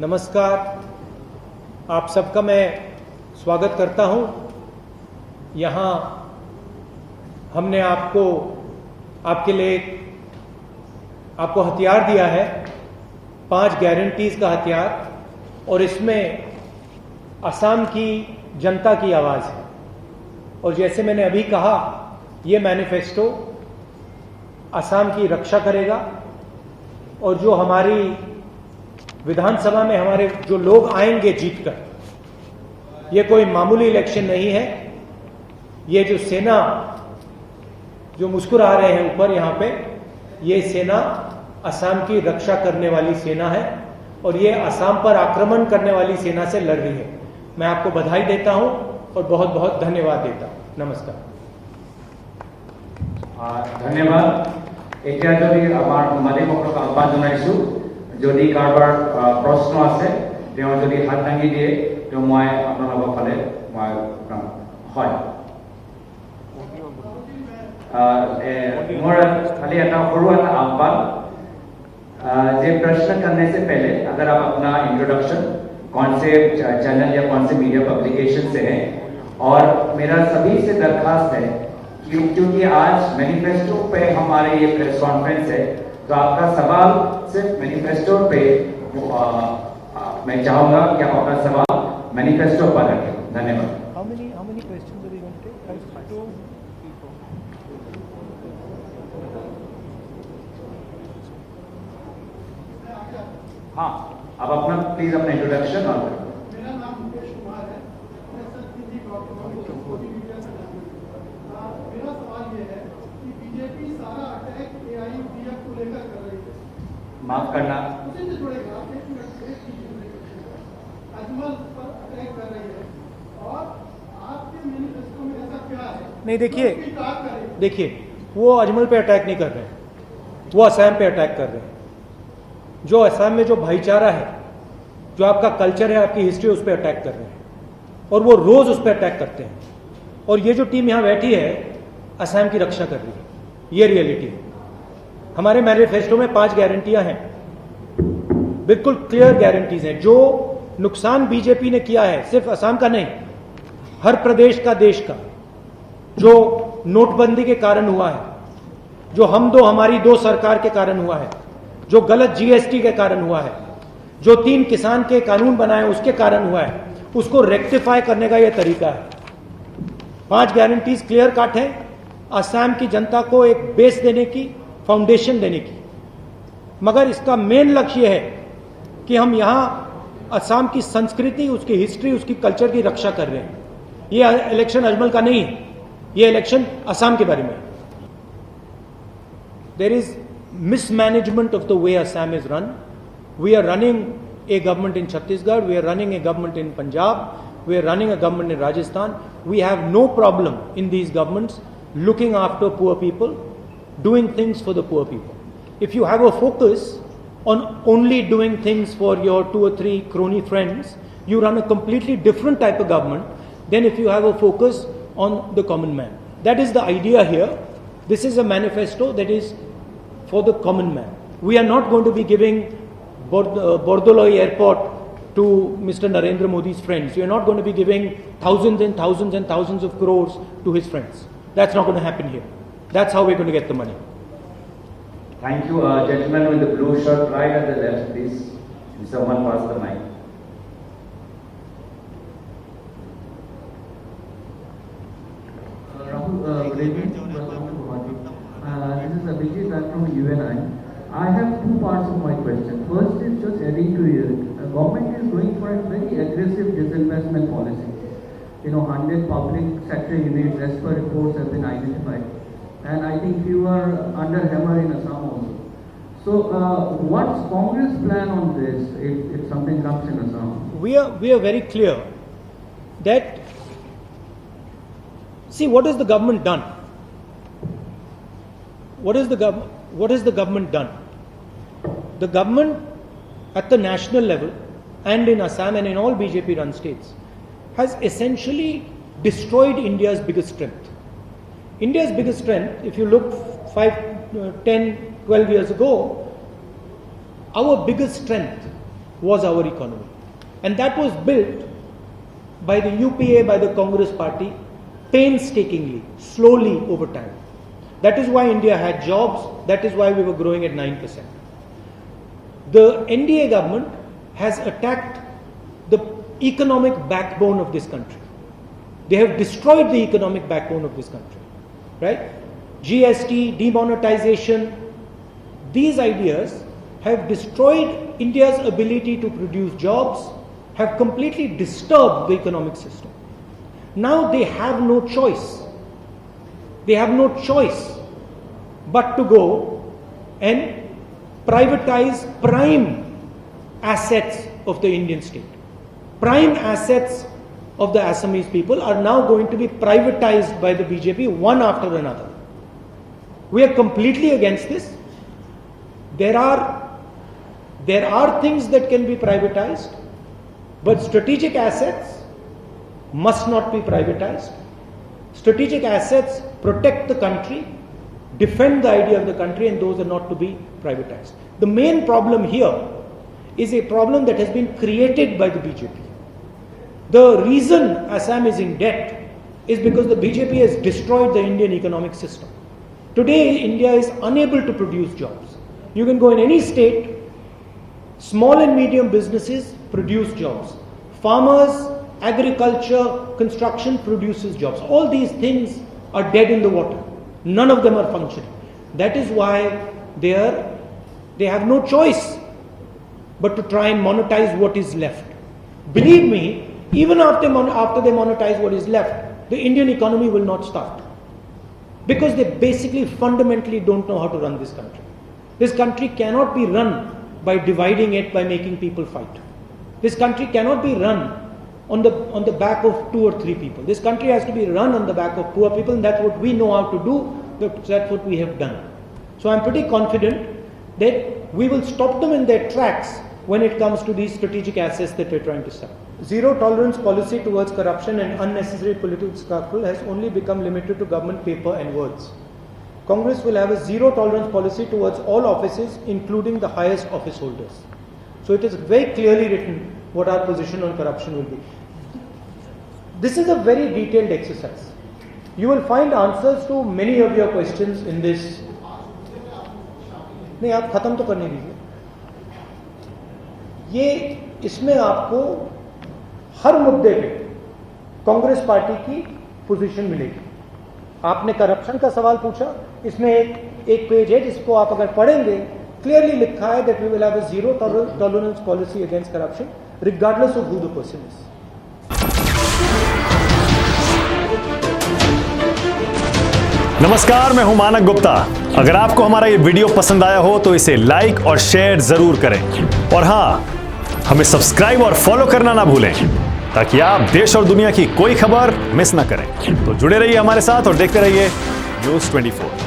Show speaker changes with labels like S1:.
S1: नमस्कार, आप सबका मैं स्वागत करता हूं। यहाँ हमने आपके लिए आपको हथियार दिया है, 5 गारंटीज का हथियार, और इसमें असम की जनता की आवाज़ है। और जैसे मैंने अभी कहा, ये मैनिफेस्टो असम की रक्षा करेगा और जो हमारी विधानसभा में हमारे जो लोग आएंगे जीतकर, ये कोई मामूली इलेक्शन नहीं है। ये जो सेना जो मुस्कुरा रहे हैं ऊपर यहाँ पे, ये सेना असम की रक्षा करने वाली सेना है और ये असम पर आक्रमण करने वाली सेना से लड़ रही है। मैं आपको बधाई देता हूं और बहुत बहुत धन्यवाद देता हूं। नमस्कार।
S2: धन्यवाद। এতিয়া যদি আমাৰ মালিকসকলক আহ্বান জনাইছো, যদি কাৰোবাৰ প্ৰশ্ন আছে তেওঁ যদি হাত দাঙি দিয়ে তেওঁ মই আপোনালোকৰ ফালে মই হয়। মোৰ खाली এটা সৰু এটা আহ্বান যে प्रश्न करने से पहले अगर आप अपना इंट्रोडक्शन कौन से चैनल या कौन से मीडिया पब्लिकेशन से हैं, और मेरा सभी से दरखास्त है क्योंकि आज मैनिफेस्टो पे हमारे ये प्रेस कॉन्फ्रेंस है, तो आपका सवाल सिर्फ मैनिफेस्टो पे मैं चाहूंगा कि आप अपना सवाल मैनिफेस्टो पर रखें। धन्यवाद।
S1: How many questions are we going to take?
S2: हाँ, अब अपना प्लीज अपना इंट्रोडक्शन और
S3: मेरा नाम मुकेश कुमार है। मैं सत्यजी मेरा सवाल ये है कि बीजेपी सारा अटैक एआईयूडीएफ को लेकर कर रही है।
S2: माफ करना,
S3: उसी से जुड़ेगा, अजमल पर अटैक कर रही है और आपके मैनिफेस्टो में ऐसा क्या है?
S1: नहीं, देखिए वो अजमल पे अटैक नहीं कर रहे हैं, वो असम पे अटैक कर रहे हैं। जो असम में जो भाईचारा है, जो आपका कल्चर है, आपकी हिस्ट्री, उस पर अटैक कर रहे हैं और वो रोज उस पर अटैक करते हैं। और ये जो टीम यहाँ बैठी है असम की रक्षा कर रही है, ये रियलिटी है। हमारे मैनिफेस्टो में 5 गारंटियां हैं, बिल्कुल क्लियर गारंटीज हैं। जो नुकसान बीजेपी ने किया है, सिर्फ असम का नहीं, हर प्रदेश का, देश का, जो नोटबंदी के कारण हुआ है, जो हमारी 2 सरकार के कारण हुआ है, जो गलत जीएसटी के कारण हुआ है, जो 3 किसान के कानून बनाए उसके कारण हुआ है, उसको रेक्टिफाई करने का यह तरीका है। 5 गारंटीज क्लियर कट है, असम की जनता को एक बेस देने की, फाउंडेशन देने की। मगर इसका मेन लक्ष्य है कि हम यहां असम की संस्कृति, उसकी हिस्ट्री, उसकी कल्चर की रक्षा कर रहे हैं। ये इलेक्शन अजमल का नहीं है, ये इलेक्शन असम के बारे में है। There is mismanagement of the way Assam is run. We are running a government in Chhattisgarh, we are running a government in Punjab, we are running a government in Rajasthan. We have no problem in these governments looking after poor people, doing things for the poor people. If you have a focus on only doing things for your 2 or 3 crony friends, you run a completely different type of government than if you have a focus on the common man. That is the idea here. This is a manifesto that is for the common man. We are not going to be giving Bordoloi Airport to Mr. Narendra Modi's friends. We are not going to be giving thousands and thousands and thousands of crores to his friends. That's not going to happen here. That's how we're going to get the money.
S2: thank you. Gentleman with the blue shirt right at the left, please. Someone pass the mic.
S4: Rahul, good evening. This is Abhijit, I'm from UNI. I have 2 parts of my question. First is just adding to it. The government is going for a very aggressive disinvestment policy. 100 public sector units, as per reports, have been identified. And I think few are under hammer in Assam also. So, what's Congress' plan on this if something comes in Assam?
S1: We are very clear that, see, what has the government done? What has the government done? The government at the national level and in Assam and in all BJP run states has essentially destroyed India's biggest strength. India's biggest strength, if you look 5, 10, 12 years ago, our biggest strength was our economy. And that was built by the UPA, by the Congress party, painstakingly, slowly over time. That is why India had jobs, that is why we were growing at 9%. The NDA government has attacked the economic backbone of this country. They have destroyed the economic backbone of this country, right? GST, demonetization, these ideas have destroyed India's ability to produce jobs, have completely disturbed the economic system. Now they have no choice. They have no choice but to go and privatize prime assets of the Indian state. Prime assets of the Assamese people are now going to be privatized by the BJP one after another. We are completely against this. There are things that can be privatized, but strategic assets must not be privatized. Strategic assets protect the country, defend the idea of the country, and those are not to be privatized. The main problem here is a problem that has been created by the BJP. The reason Assam is in debt is because the BJP has destroyed the Indian economic system. Today, India is unable to produce jobs. You can go in any state, small and medium businesses produce jobs. Farmers, agriculture, construction produces jobs. All these things are dead in the water. None of them are functioning. That is why they have no choice but to try and monetize what is left. Believe me, even after they monetize what is left, the Indian economy will not start. Because they basically fundamentally don't know how to run this country. This country cannot be run by dividing it, by making people fight. This country cannot be run on the back of 2 or 3 people. This country has to be run on the back of poor people, and that's what we know how to do. That's what we have done. So I'm pretty confident that we will stop them in their tracks when it comes to these strategic assets that we're trying to sell. Zero tolerance policy towards corruption and unnecessary political scandal has only become limited to government paper and words. Congress will have a zero tolerance policy towards all offices, including the highest office holders. So it is very clearly written what our position on corruption will be. This is a very detailed exercise. You will find answers to many of your questions in this. नहीं, आप खत्म तो करने दीजिए. ये इसमें आपको हर मुद्दे पे कांग्रेस पार्टी की पोजीशन मिलेगी. आपने करप्शन का सवाल पूछा, इसमें एक पेज है जिसको आप अगर पढ़ेंगे, क्लियरली लिखा है that we will have a zero tolerance policy against corruption regardless of who the person is.
S5: नमस्कार, मैं हूं मानक गुप्ता. अगर आपको हमारा ये वीडियो पसंद आया हो तो इसे लाइक और शेयर जरूर करें. और हां, हमें सब्सक्राइब और फॉलो करना ना भूलें ताकि आप देश और दुनिया की कोई खबर मिस ना करें. तो जुड़े रहिए हमारे साथ और देखते रहिए News 24.